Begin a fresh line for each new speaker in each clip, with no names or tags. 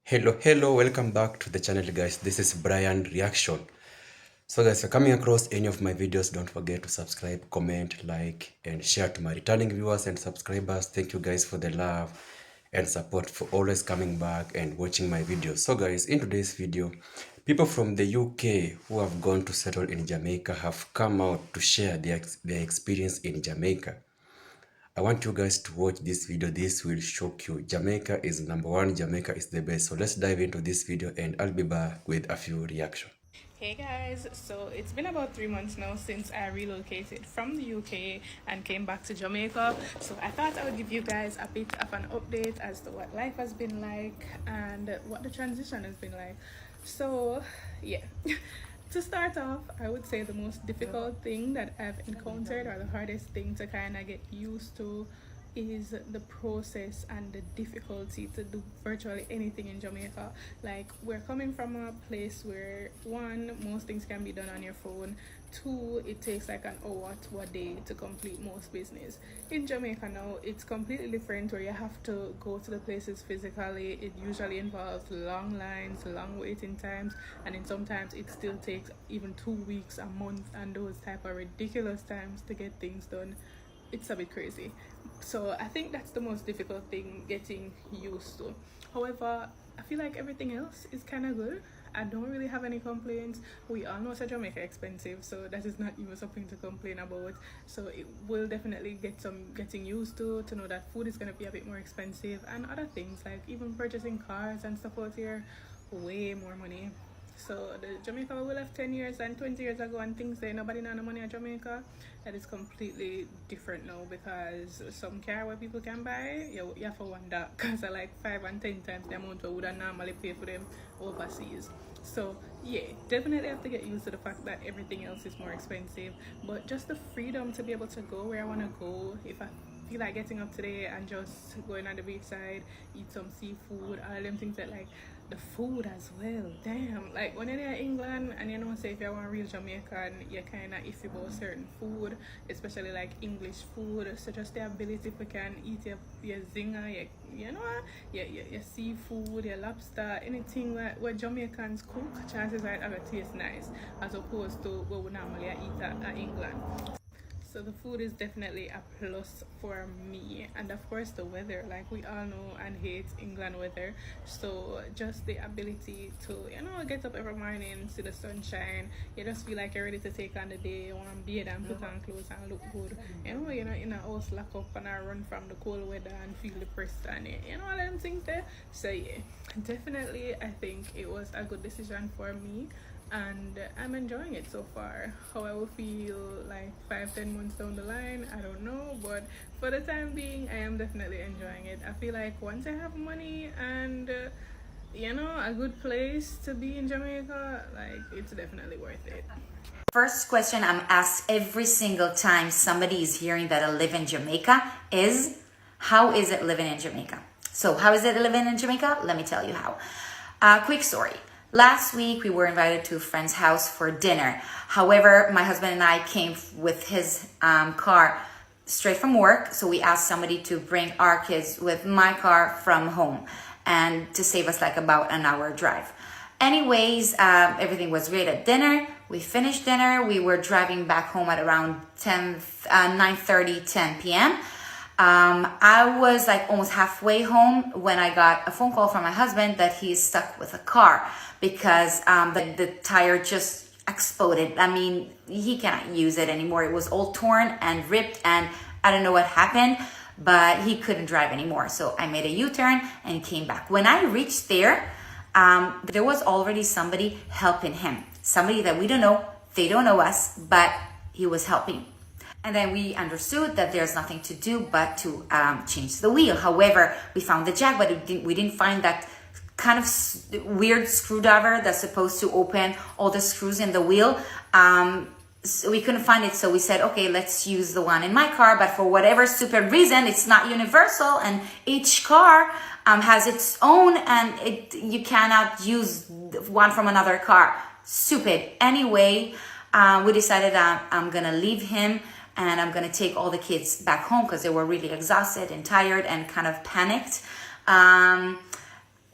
Hello, welcome back to the channel, guys. This is Brian Reaction. So guys, if you're coming across any of my videos, don't forget to subscribe, comment, like, and share to my returning viewers and subscribers. Thank you guys for the love and support, for always coming back and watching my videos. So guys, in today's video, people from the UK who have gone to settle in Jamaica have come out to share their experience in Jamaica. I want you guys to watch this video. This will shock you. Jamaica is number one. Jamaica is the best. So let's dive into this video and I'll be back with a few reactions.
Hey guys, so it's been about 3 months now since I relocated from the UK and came back to Jamaica. So I thought I would give you guys a bit of an update as to what life has been like and what the transition has been like. So yeah, to start off, I would say the most difficult thing that I've encountered, or the hardest thing to kind of get used to, is the process and the difficulty to do virtually anything in Jamaica. Like, we're coming from a place where, one, most things can be done on your phone. Two, it takes like an hour to a day to complete most business. In Jamaica now, it's completely different, where you have to go to the places physically. It usually involves long lines, long waiting times, and then sometimes it still takes even 2 weeks, a month, and those type of ridiculous times to get things done. It's a bit crazy. So I think that's the most difficult thing, getting used to. However, I feel like everything else is kind of good. I don't really have any complaints. We all know Jamaica expensive, so that is not even something to complain about. So it will definitely get some getting used to know that food is going to be a bit more expensive, and other things like even purchasing cars and stuff out here, way more money. So the Jamaica we left 10 years and 20 years ago, and things say nobody know no money in Jamaica, that is completely different now, because some car where people can buy, you have to wonder, because I like 5 and 10 times the amount we would normally pay for them overseas. So yeah, definitely have to get used to the fact that everything else is more expensive, but just the freedom to be able to go where I want to go. If I feel like getting up today and just going on the beach side, eat some seafood, all them things, that like the food as well. Damn, like when you're in England and you know, say if you're one real Jamaican, you're kind of iffy about certain food, especially like English food. So just the ability if you can eat your zinger, your seafood, your lobster, anything where Jamaicans cook, chances are it will taste nice as opposed to what we normally eat at England. So the food is definitely a plus for me, and of course the weather, like we all know and hate England weather. So just the ability to get up every morning, see the sunshine, you just feel like you're ready to take on the day. You want to bathe and put on clothes and look good, you're not in a house lock up and I run from the cold weather and feel depressed and all them things there. So yeah, definitely I think it was a good decision for me, and I'm enjoying it so far. How I will feel like 5-10 months down the line, I don't know, but for the time being I am definitely enjoying it. I feel like once I have money and a good place to be in Jamaica, like it's definitely worth it.
First question I'm asked every single time somebody is hearing that I live in Jamaica is, how is it living in Jamaica? So how is it living in Jamaica? Let me tell you how. Quick story. Last week, we were invited to a friend's house for dinner. However, my husband and I came with his car straight from work. So we asked somebody to bring our kids with my car from home, and to save us like about an hour drive. Anyways, everything was great at dinner. We finished dinner. We were driving back home at around 9:30, 10 p.m. I was like almost halfway home when I got a phone call from my husband that he's stuck with a car because the tire just exploded. I mean, he can't use it anymore. It was all torn and ripped, and I don't know what happened, but he couldn't drive anymore. So I made a U-turn and came back. When I reached there was already somebody helping him. Somebody that we don't know, they don't know us, but he was helping. And then we understood that there's nothing to do but to change the wheel. However, we found the jack, but we didn't find that kind of weird screwdriver that's supposed to open all the screws in the wheel. So we couldn't find it, so we said, okay, let's use the one in my car. But for whatever stupid reason, it's not universal, and each car has its own, and you cannot use one from another car. Stupid. Anyway, we decided I'm gonna leave him and I'm gonna take all the kids back home because they were really exhausted and tired and kind of panicked.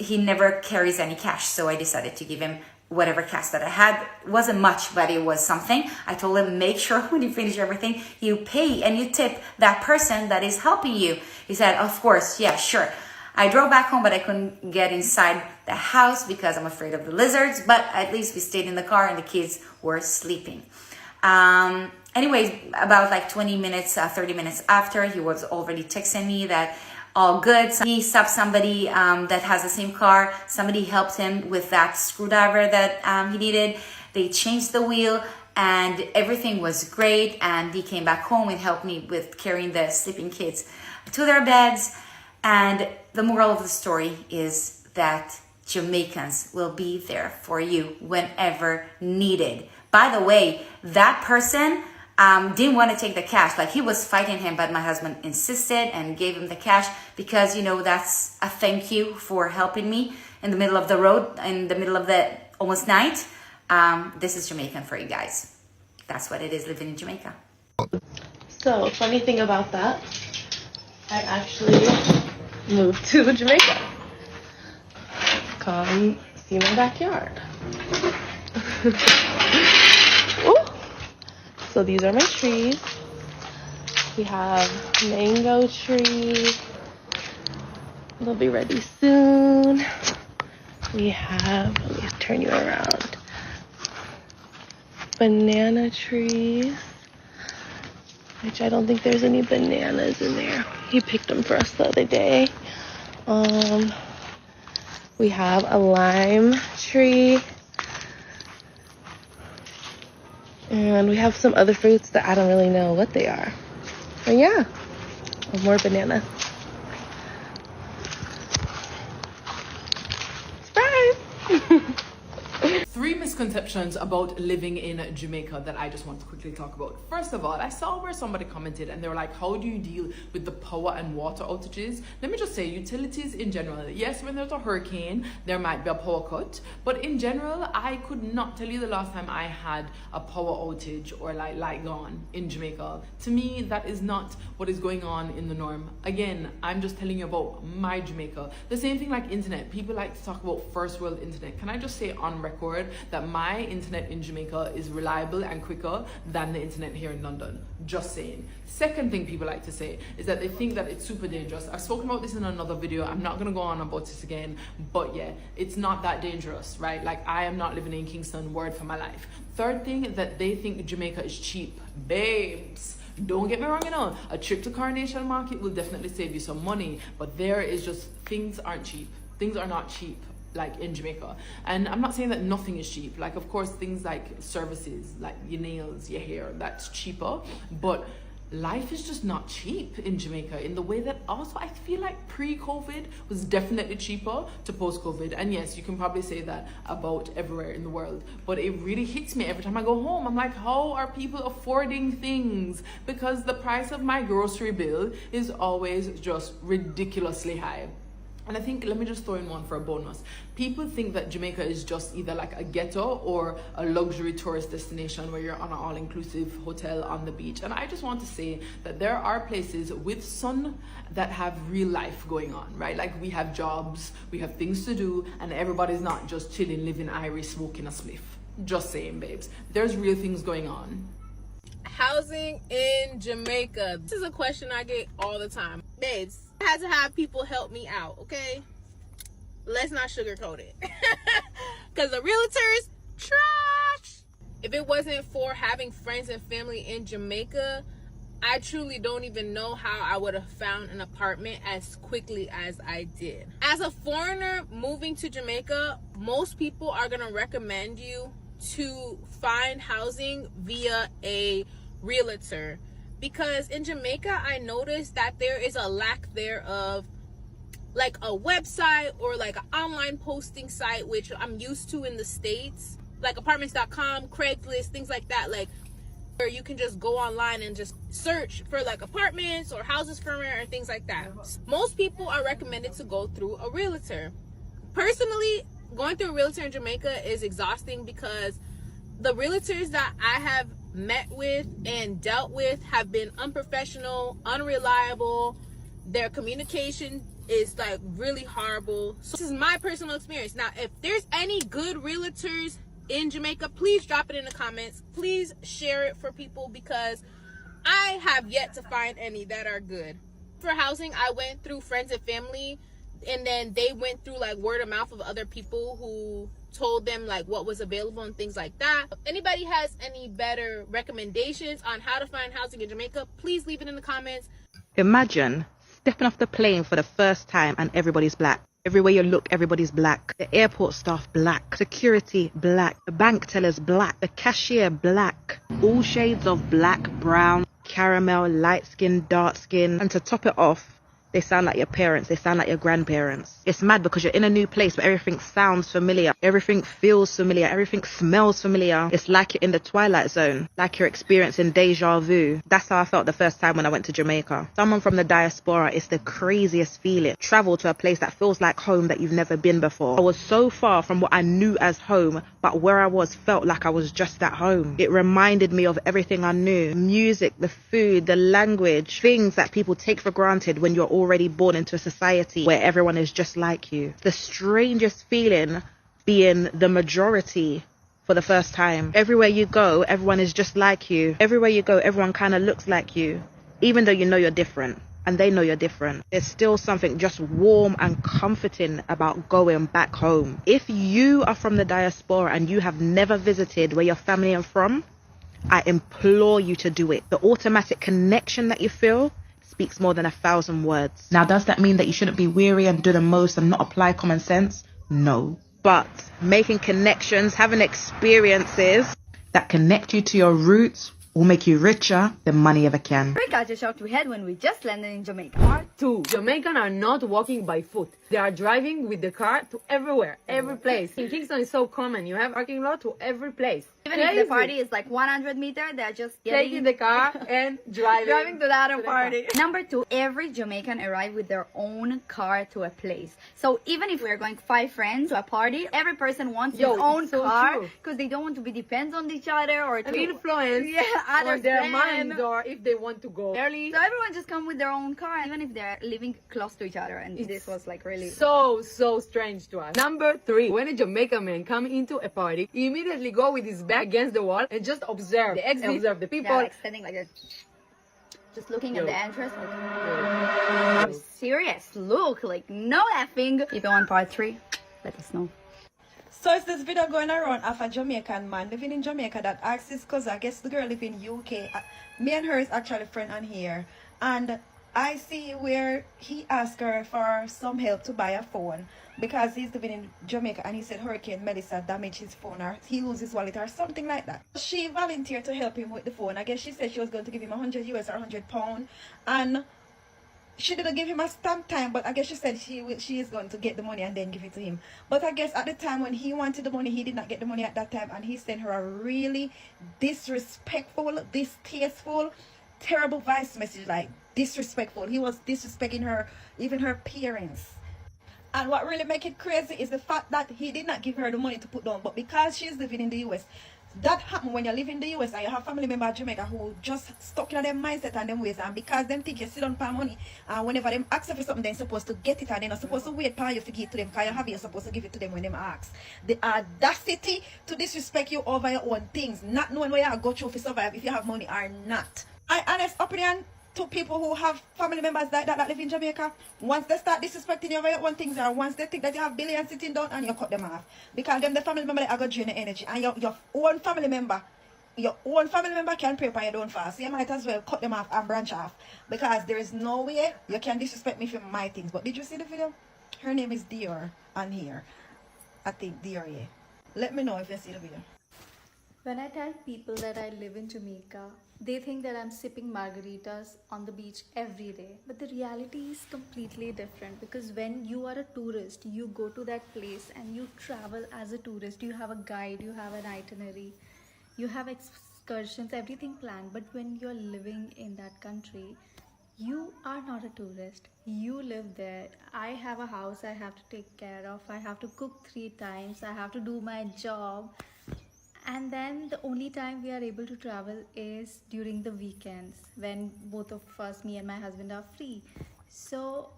he never carries any cash. So I decided to give him whatever cash that I had. It wasn't much, but it was something. I told him, make sure when you finish everything, you pay and you tip that person that is helping you. He said, of course, yeah, sure. I drove back home, but I couldn't get inside the house because I'm afraid of the lizards, but at least we stayed in the car and the kids were sleeping. Anyways, about like 20 minutes, 30 minutes after, he was already texting me that all good. So he stopped somebody that has the same car. Somebody helped him with that screwdriver that he needed. They changed the wheel and everything was great. And he came back home and helped me with carrying the sleeping kids to their beds. And the moral of the story is that Jamaicans will be there for you whenever needed. By the way, that person didn't want to take the cash. Like, he was fighting him, but my husband insisted and gave him the cash because, you know, that's a thank you for helping me in the middle of the road, in the middle of the almost night. This is Jamaican for you guys. That's what it is, living in Jamaica.
So, funny thing about that, I actually moved to Jamaica. Come see my backyard. Ooh. So these are my trees. We have mango trees. They'll be ready soon. We have, let me turn you around, banana trees, which I don't think there's any bananas in there. He picked them for us the other day. We have a lime tree. And we have some other fruits that I don't really know what they are. But yeah, more bananas. Surprise!
3 misconceptions about living in Jamaica that I just want to quickly talk about. First of all, I saw where somebody commented and they were like, how do you deal with the power and water outages? Let me just say, utilities in general, yes, when there's a hurricane, there might be a power cut, but in general, I could not tell you the last time I had a power outage or like light gone in Jamaica. To me, that is not what is going on in the norm. Again, I'm just telling you about my Jamaica. The same thing like internet. People like to talk about first world internet. Can I just say on record that my internet in Jamaica is reliable and quicker than the internet here in London? Just saying. Second thing people like to say is that they think that it's super dangerous. I've spoken about this in another video. I'm not gonna go on about this again, but yeah, it's not that dangerous, right? Like, I am not living in Kingston, word for my life. Third thing, that they think Jamaica is cheap. Babes, don't get me wrong, you know, a trip to Coronation Market will definitely save you some money, but there is just, things aren't cheap. Things are not cheap like in Jamaica. And I'm not saying that nothing is cheap. Like, of course, things like services, like your nails, your hair, that's cheaper, but life is just not cheap in Jamaica in the way that also I feel like pre-COVID was definitely cheaper to post-COVID. And yes, you can probably say that about everywhere in the world, but it really hits me every time I go home. I'm like, how are people affording things? Because the price of my grocery bill is always just ridiculously high. And I think, let me just throw in one for a bonus. People think that Jamaica is just either like a ghetto or a luxury tourist destination where you're on an all-inclusive hotel on the beach. And I just want to say that there are places with sun that have real life going on, right? Like, we have jobs, we have things to do, and everybody's not just chilling, living Irish, smoking a spliff. Just saying, babes. There's real things going on.
Housing in Jamaica. This is a question I get all the time. Babes, I had to have people help me out, okay? Let's not sugarcoat it. Because the realtors, trash. If it wasn't for having friends and family in Jamaica, I truly don't even know how I would have found an apartment as quickly as I did. As a foreigner moving to Jamaica, most people are going to recommend you to find housing via a realtor, because in Jamaica I noticed that there is a lack there of like a website or like an online posting site, which I'm used to in the States, like apartments.com, Craigslist, things like that, like where you can just go online and just search for like apartments or houses for rent or things like that. Most people are recommended to go through a realtor. Personally, going through a realtor in Jamaica is exhausting because the realtors that I have met with and dealt with have been unprofessional, unreliable. Their communication is like really horrible. So this is my personal experience. Now, if there's any good realtors in Jamaica, please drop it in the comments. Please share it for people, because I have yet to find any that are good. For housing, I went through friends and family, and then they went through like word of mouth of other people who told them like what was available and things like that. If anybody has any better recommendations on how to find housing in Jamaica, please leave it in the comments.
Imagine stepping off the plane for the first time and everybody's black. Everywhere you look, everybody's black. The airport staff black. Security black. The bank tellers black. The cashier black. All shades of black, brown, caramel, light skin, dark skin. And to top it off, they sound like your parents. They sound like your grandparents. It's mad because you're in a new place, but everything sounds familiar. Everything feels familiar. Everything smells familiar. It's like you're in the Twilight Zone. Like you're experiencing deja vu. That's how I felt the first time when I went to Jamaica. Someone from the diaspora, it's the craziest feeling. Travel to a place that feels like home that you've never been before. I was so far from what I knew as home, but where I was felt like I was just at home. It reminded me of everything I knew. Music, the food, the language, things that people take for granted when you're already born into a society where everyone is just like you. The strangest feeling being the majority for the first time. Everywhere you go, everyone is just like you. Everywhere you go, everyone kind of looks like you, even though you know you're different and they know you're different. There's still something just warm and comforting about going back home. If you are from the diaspora and you have never visited where your family are from, I implore you to do it. The automatic connection that you feel speaks more than 1,000 words. Now, does that mean that you shouldn't be weary and do the most and not apply common sense? No. But making connections, having experiences that connect you to your roots will make you richer than money ever can.
We got a shock we had when we just landed in Jamaica. Part
2. Jamaicans are not walking by foot. They are driving with the car to everywhere, every place. In Kingston, it's so common. You have parking lot to every place.
Even if the party is like 100 meters, they're just
taking the car and driving
to the other party. Number 2, every Jamaican arrive with their own car to a place. So even if we're going 5 friends to a party, every person wants his own car because they don't want to be dependent on each other or to
influence on their minds, or if they want to go early.
So everyone just come with their own car, even if they're living close to each other. And this was like really
so strange to us. Number 3, when a Jamaican man come into a party, he immediately go with his back against the wall and just observe the exit, observe the people.
Yeah, like standing like this, just looking at the entrance, like serious look, like no laughing. If you want part 3, let us know.
So it's this video going around of a Jamaican man living in Jamaica that asks his cousin, I guess the girl live in UK. Me and her is actually friend on here, and I see where he asked her for some help to buy a phone because he's living in Jamaica, and he said Hurricane Melissa damaged his phone, or he lose his wallet or something like that. She volunteered to help him with the phone. I guess she said she was going to give him $100 US or £100, and she didn't give him a stamp time, but I guess she said she is going to get the money and then give it to him. But I guess at the time when he wanted the money, he did not get the money at that time, and he sent her a really disrespectful, distasteful, terrible voice message, like disrespectful. He was disrespecting her, even her parents. And what really make it crazy is the fact that he did not give her the money to put down, but because she's living in the US, that happen when you live in the US and you have family member in Jamaica who just stuck in their mindset and them ways, and because them think you sit on for money, and whenever them ask you for something, they're supposed to get it, and they're not supposed to wait for you to give it to them, because you have it, you're supposed to give it to them when them ask. The audacity to disrespect you over your own things, not knowing where you go through to survive, if you have money or not. My honest opinion to people who have family members like that live in Jamaica, once they start disrespecting you over your own things, or once they think that you have billions sitting down, and you cut them off, because them the family member that are going to drain your energy, and your own family member can pray for your own fast, so you might as well cut them off and branch off, because there is no way you can disrespect me for my things. But did you see the video? Her name is Dior on here. I think Dior, yeah. Let me know if you see the video.
When I tell people that I live in Jamaica, they think that I'm sipping margaritas on the beach every day. But the reality is completely different, because when you are a tourist, you go to that place and you travel as a tourist. You have a guide, you have an itinerary, you have excursions, everything planned. But when you're living in that country, you are not a tourist. You live there. I have a house I have to take care of. I have to cook 3 times. I have to do my job. And then the only time we are able to travel is during the weekends, when both of us, me and my husband, are free. So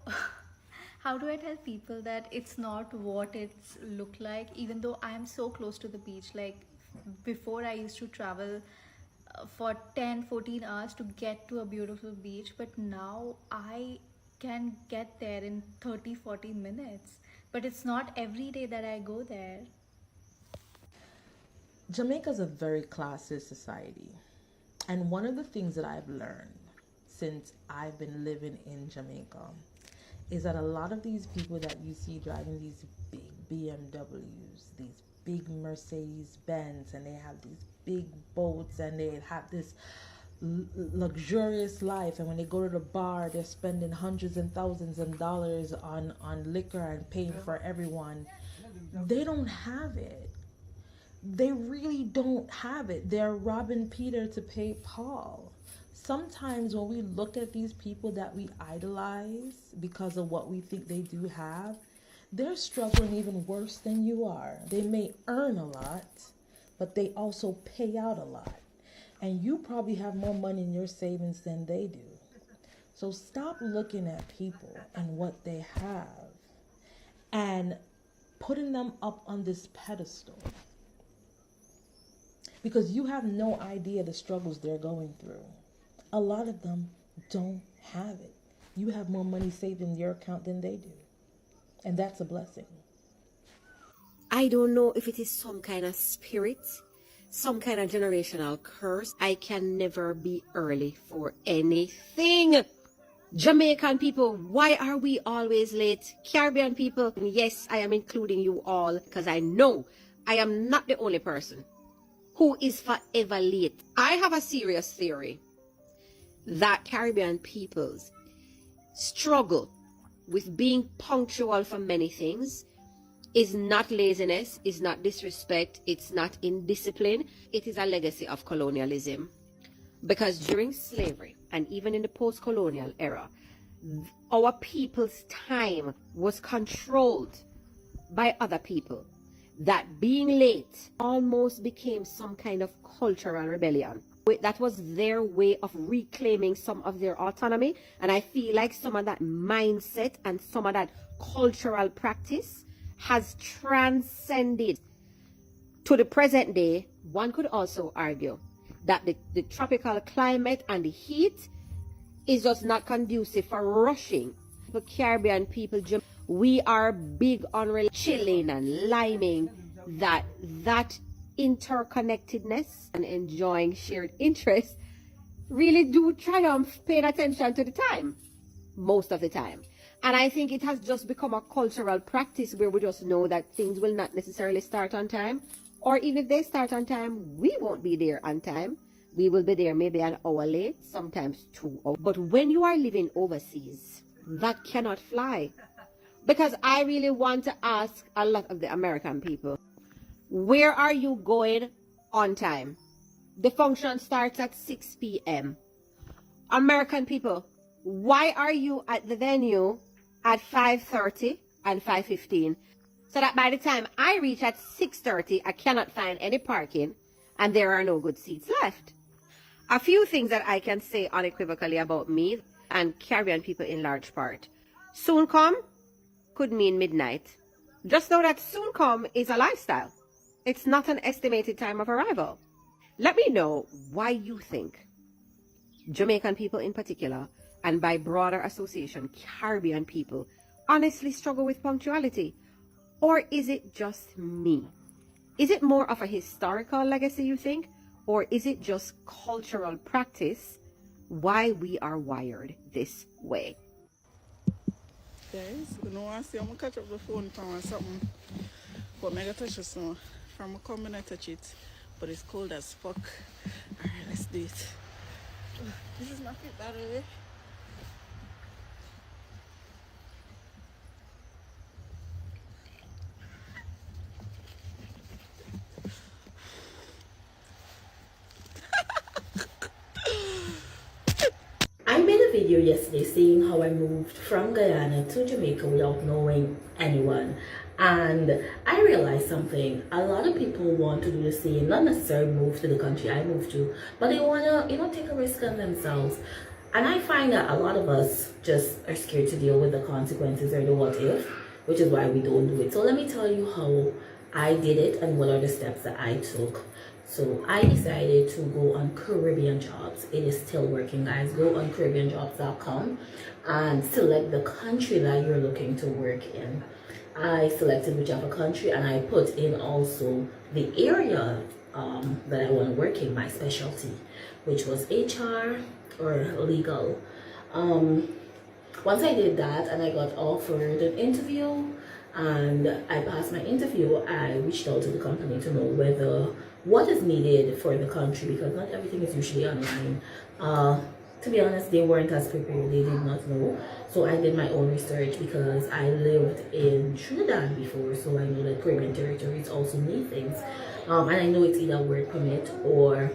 how do I tell people that it's not what it's look like, even though I am so close to the beach? Like before I used to travel for 10-14 hours to get to a beautiful beach, but now I can get there in 30-40 minutes. But it's not every day that I go there.
Jamaica's a very classist society. And one of the things that I've learned since I've been living in Jamaica is that a lot of these people that you see driving these big BMWs, these big Mercedes Benz, and they have these big boats and they have this luxurious life, and when they go to the bar they're spending hundreds and thousands of dollars on liquor and paying for everyone. They don't have it. They really don't have it. They're robbing Peter to pay Paul. Sometimes when we look at these people that we idolize because of what we think they do have, they're struggling even worse than you are. They may earn a lot, but they also pay out a lot. And you probably have more money in your savings than they do. So stop looking at people and what they have and putting them up on this pedestal, because you have no idea the struggles they're going through. A lot of them don't have it. You have more money saved in your account than they do. And that's a blessing.
I don't know if it is some kind of spirit, some kind of generational curse. I can never be early for anything. Jamaican people, why are we always late? Caribbean people, yes, I am including you all, because I know I am not the only person who is forever late. I have a serious theory that Caribbean peoples struggle with being punctual for many things. Is not laziness, is not disrespect, it's not indiscipline. It is a legacy of colonialism. Because during slavery and even in the post-colonial era, our people's time was controlled by other people. That being late almost became some kind of cultural rebellion. That was their way of reclaiming some of their autonomy. And I feel like some of that mindset and some of that cultural practice has transcended to the present day. One could also argue that the tropical climate and the heat is just not conducive for rushing. The Caribbean people, we are big on chilling and liming. That interconnectedness and enjoying shared interests really do triumph paying attention to the time, most of the time. And I think it has just become a cultural practice where we just know that things will not necessarily start on time, or even if they start on time, we won't be there on time. We will be there maybe an hour late, sometimes 2 hours. But when you are living overseas, that cannot fly. Because I really want to ask a lot of the American people, where are you going on time? The function starts at 6 p.m. American people, why are you at the venue at 5:30 and 5:15? So that by the time I reach at 6:30, I cannot find any parking and there are no good seats left. A few things that I can say unequivocally about me and Caribbean people in large part. Soon come could mean midnight. Just know that soon come is a lifestyle. It's not an estimated time of arrival. Let me know why you think Jamaican people in particular, and by broader association, Caribbean people, honestly struggle with punctuality. Or is it just me? Is it more of a historical legacy, you think? Or is it just cultural practice, why we are wired this way?
Guys, you know, I see I'm going to catch up the phone or something. But I'm going to touch this now. From coming, I touch it. But it's cold as fuck. Alright, let's do it. This is my feet, by the way.
I made a video yesterday saying how I moved from Guyana to Jamaica without knowing anyone, and I realized something. A lot of people want to do the same, not necessarily move to the country I moved to, but they want to, take a risk on themselves. And I find that a lot of us just are scared to deal with the consequences or the what if, which is why we don't do it. So let me tell you how I did it and what are the steps that I took. So I decided to go on Caribbean Jobs. It is still working, guys. Go on caribbeanjobs.com and select the country that you're looking to work in. I selected whichever country, and I put in also the area that I want to work in, my specialty, which was HR or legal. Once I did that and I got offered an interview and I passed my interview, I reached out to the company to know whether what is needed for the country, because not everything is usually online. To be honest, they weren't as prepared. They did not know. So I did my own research because I lived in Trinidad before, so I know that Caribbean territories also need things. And I know it's either work permit or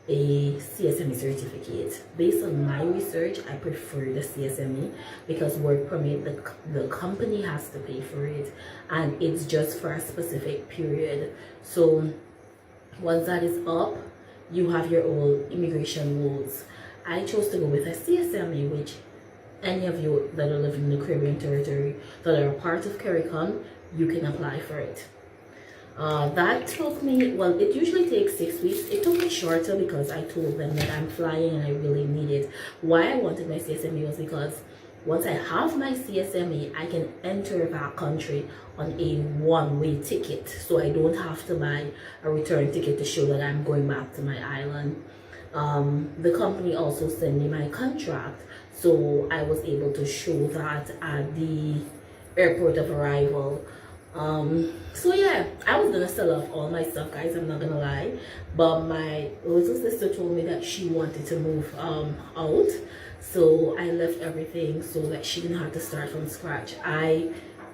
a CSME certificate. Based on my research, I prefer the CSME because work permit, the company has to pay for it, and it's just for a specific period. So once that is up, you have your own immigration rules. I chose to go with a CSME, which any of you that are living in the Caribbean territory that are a part of CARICOM, you can apply for it. That took me, well, it usually takes 6 weeks. It took me shorter because I told them that I'm flying and I really need it. Why I wanted my CSME was because once I have my CSME, I can enter that country on a one-way ticket. So I don't have to buy a return ticket to show that I'm going back to my island. The company also sent me my contract, so I was able to show that at the airport of arrival. So yeah, I was gonna sell off all my stuff, guys, I'm not gonna lie, but my little sister told me that she wanted to move out, so I left everything so that she didn't have to start from scratch. I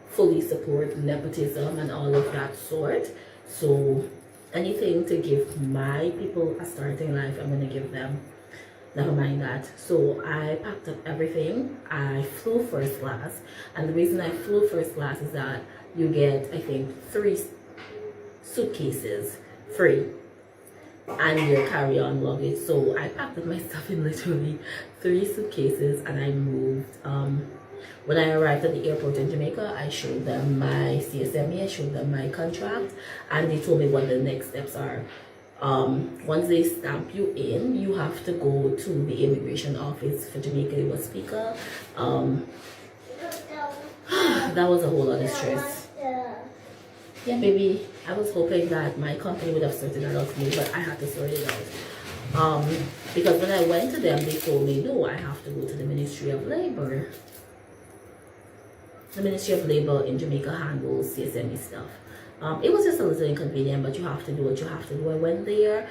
fully support nepotism and all of that sort, so anything to give my people a starting life, I'm gonna give them. Never mind that. So I packed up everything. I flew first class, and the reason I flew first class is that you get, I think, 3 suitcases free and your carry-on luggage. So I packed up my stuff in literally 3 suitcases and I moved. When I arrived at the airport in Jamaica, I showed them my CSME, I showed them my contract, and they told me what the next steps are. Once they stamp you in, you have to go to the immigration office. For Jamaica, it was speaker. That was a whole lot of stress. Yeah, baby, I was hoping that my company would have sorted it out for me, but I had to sort it out. Because when I went to them, they told me, no, I have to go to the Ministry of Labor. The Ministry of Labor in Jamaica handles CSME stuff. It was just a little inconvenient, but you have to do what you have to do. I went there.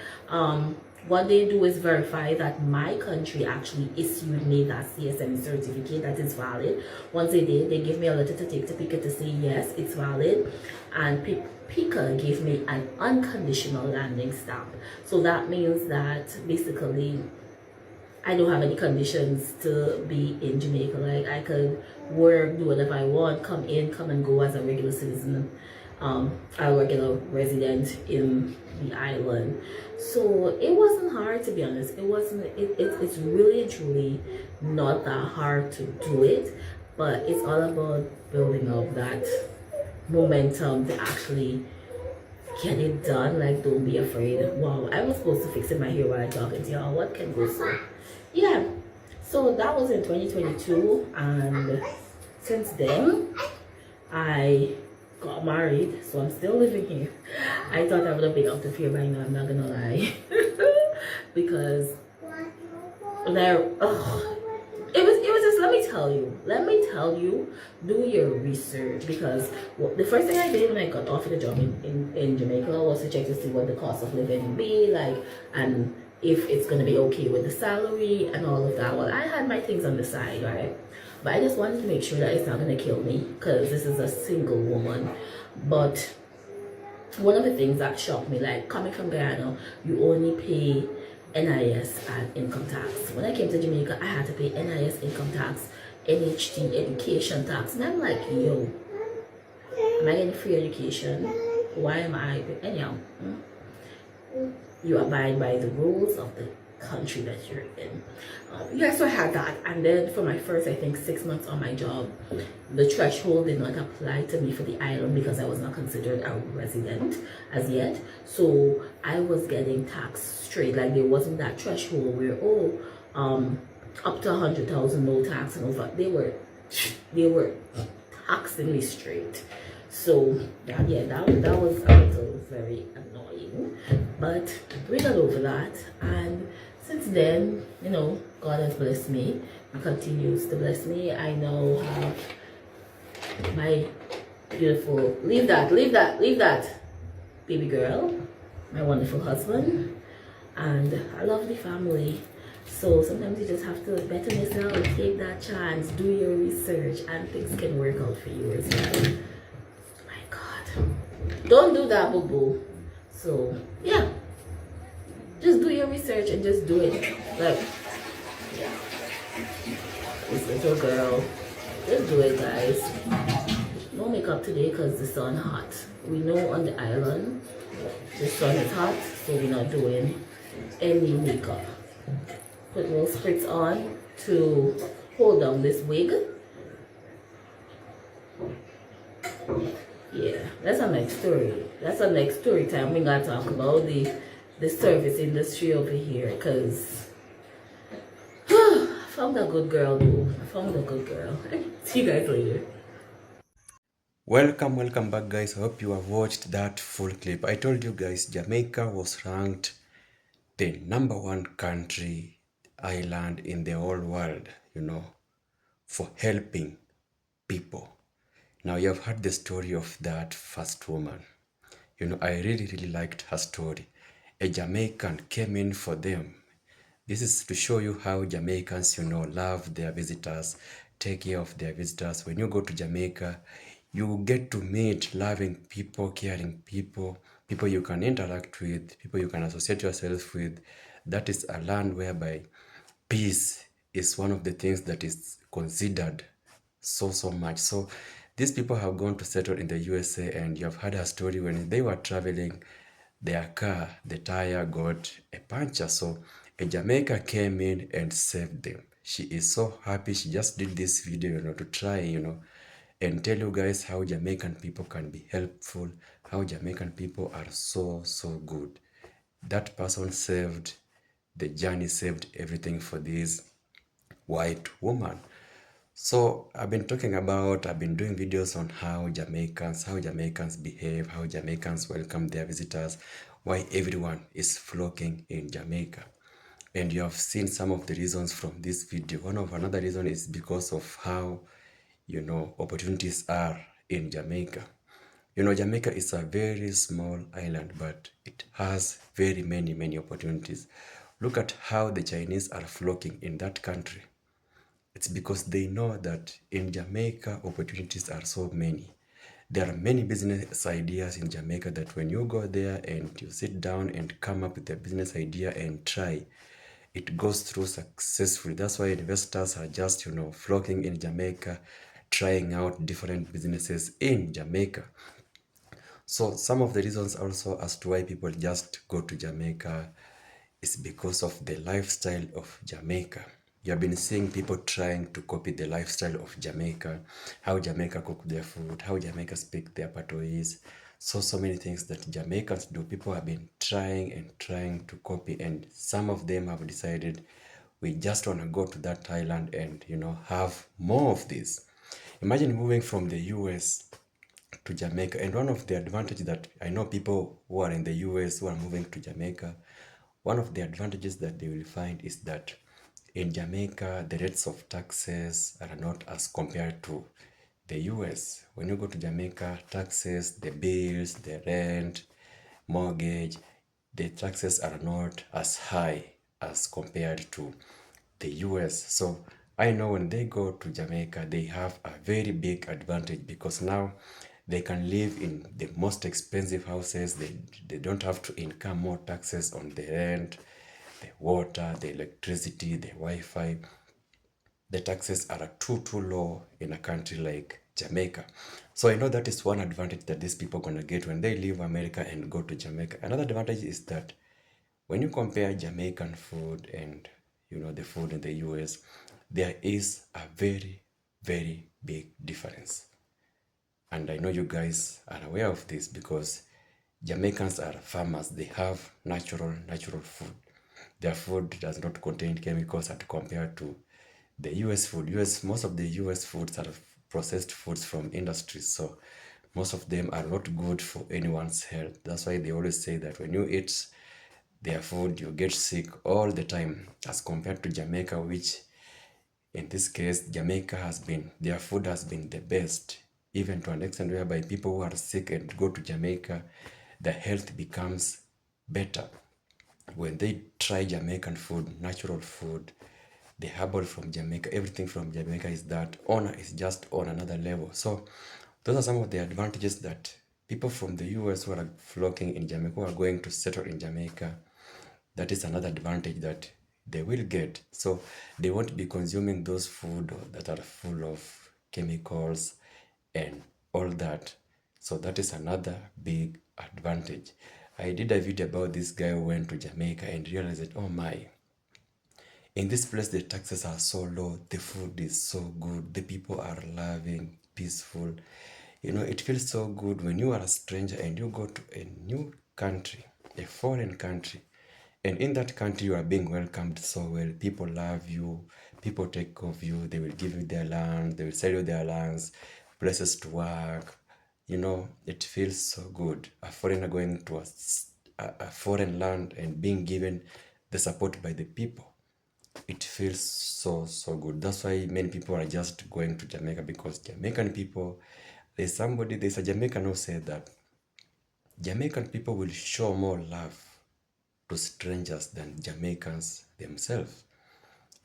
What they do is verify that my country actually issued me that CSME certificate that is valid. Once they did, they gave me a letter to take to PICA to say yes, it's valid. And PICA gave me an unconditional landing stamp. So that means that basically I don't have any conditions to be in Jamaica. Like, I could work, do whatever I want, come in, come and go as a regular citizen, a regular resident in the island. So it wasn't hard, to be honest. It's really and truly not that hard to do it, but it's all about building up that momentum to actually get it done. Like, don't be afraid. Wow, I was supposed to fix it my hair while I'm talking to y'all. What can go so? Yeah, so that was in 2022, and since then I got married, so I'm still living here. I thought I would have been out of here by now, I'm not gonna lie. Because there, it was just, let me tell you, do your research. Because the first thing I did when I got offered a job in Jamaica was to check to see what the cost of living would be like, and if it's gonna be okay with the salary and all of that. Well, I had my things on the side, right? But I just wanted to make sure that it's not gonna kill me, because this is a single woman. But one of the things that shocked me, like coming from Guyana, you only pay NIS and income tax. When I came to Jamaica, I had to pay NIS, income tax, NHT, education tax, and I'm like, yo, am I getting free education? Why am I? Anyhow, you abide by the rules of the country that you're in. Yeah, so I had that. And then for my first, I think, 6 months on my job, the threshold did not apply to me for the island because I was not considered a resident as yet. So I was getting taxed straight. Like there wasn't that threshold where, up to 100,000 no tax and over. They were taxing me straight. So that was a little very annoying, but we got over that. And since then, you know, God has blessed me and continues to bless me. I now have my beautiful, leave that baby girl, my wonderful husband, and a lovely family. So sometimes you just have to better yourself, take that chance, do your research, and things can work out for you as well. My God, don't do that, boo boo. So yeah, just do your research and just do it. Like, yeah, this little girl, just do it, guys. No makeup today because the sun hot. We know on the island the sun is hot, so we're not doing any makeup. Put little spritz on to hold down this wig. Yeah, that's a next story. That's a next story time. We're gonna talk about the service industry over here, because I found a good girl, though. I found a good girl. See you guys later.
Welcome back, guys. I hope you have watched that full clip. I told you guys Jamaica was ranked the #1 country island in the whole world, you know, for helping people. Now you have heard the story of that first woman. You know, I really liked her story. A Jamaican came in for them. This is to show you how Jamaicans, you know, love their visitors, take care of their visitors. When you go to Jamaica, you get to meet loving people, caring people, people you can interact with, people you can associate yourself with. That is a land whereby peace is one of the things that is considered so much. So these people have gone to settle in the USA, and you have heard her story. When they were traveling, their car, the tire got a puncture. So a Jamaican came in and saved them. She is so happy. She just did this video, you know, to try, you know, and tell you guys how Jamaican people can be helpful, how Jamaican people are so good. That person saved the journey, saved everything for this white woman. So I've been doing videos on how Jamaicans behave, how Jamaicans welcome their visitors, why everyone is flocking in Jamaica. And you have seen some of the reasons from this video. Another reason is because of how, you know, opportunities are in Jamaica. You know, Jamaica is a very small island, but it has very many opportunities. Look at how the Chinese are flocking in that country. It's because they know that in Jamaica, opportunities are so many. There are many business ideas in Jamaica that when you go there and you sit down and come up with a business idea and try, it goes through successfully. That's why investors are just, you know, flocking in Jamaica, trying out different businesses in Jamaica. So some of the reasons also as to why people just go to Jamaica is because of the lifestyle of Jamaica. You have been seeing people trying to copy the lifestyle of Jamaica, how Jamaica cook their food, how Jamaica speak their patois. So many things that Jamaicans do. People have been trying to copy, and some of them have decided we just want to go to that island and, you know, have more of this. Imagine moving from the US to Jamaica. And one of the advantages that I know people who are in the US who are moving to Jamaica, one of the advantages that they will find is that in Jamaica, the rates of taxes are not as compared to the US. When you go to Jamaica, taxes, the bills, the rent, mortgage, the taxes are not as high as compared to the US. So I know when they go to Jamaica, they have a very big advantage because now they can live in the most expensive houses. They don't have to incur more taxes on the rent, the water, the electricity, the Wi-Fi. The taxes are too low in a country like Jamaica. So I know that is one advantage that these people are going to get when they leave America and go to Jamaica. Another advantage is that when you compare Jamaican food and the food in the US, there is a very, very big difference. And I know you guys are aware of this because Jamaicans are farmers. They have natural food. Their food does not contain chemicals as compared to the US food. Most of the US foods are processed foods from industries, so most of them are not good for anyone's health. That's why they always say that when you eat their food, you get sick all the time, as compared to Jamaica, which in this case, their food has been the best, even to an extent whereby people who are sick and go to Jamaica, their health becomes better when they try Jamaican food, natural food, the herbal from Jamaica, everything from Jamaica is just on another level. So those are some of the advantages that people from the US who are flocking in Jamaica, who are going to settle in Jamaica, that is another advantage that they will get. So they won't be consuming those food that are full of chemicals and all that. So that is another big advantage. I did a video about this guy who went to Jamaica and realized that, oh my, in this place the taxes are so low, the food is so good, the people are loving, peaceful. It feels so good when you are a stranger and you go to a new country, a foreign country, and in that country you are being welcomed so well. People love you, people take care of you, they will give you their land, they will sell you their lands, places to work. It feels so good. A foreigner going to a foreign land and being given the support by the people. It feels so, so good. That's why many people are just going to Jamaica, because Jamaican people, there's a Jamaican who said that Jamaican people will show more love to strangers than Jamaicans themselves.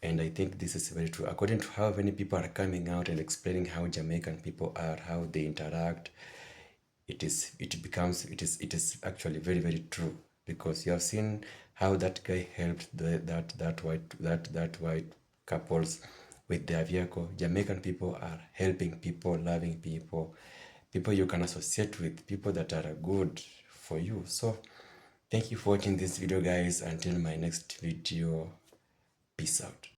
And I think this is very true. According to how many people are coming out and explaining how Jamaican people are, how they interact, it is actually very, very true, because you have seen how that guy helped that white couples with their vehicle. Jamaican people are helping people, loving people you can associate with, people that are good for you. So thank you for watching this video, guys. Until my next video, peace out.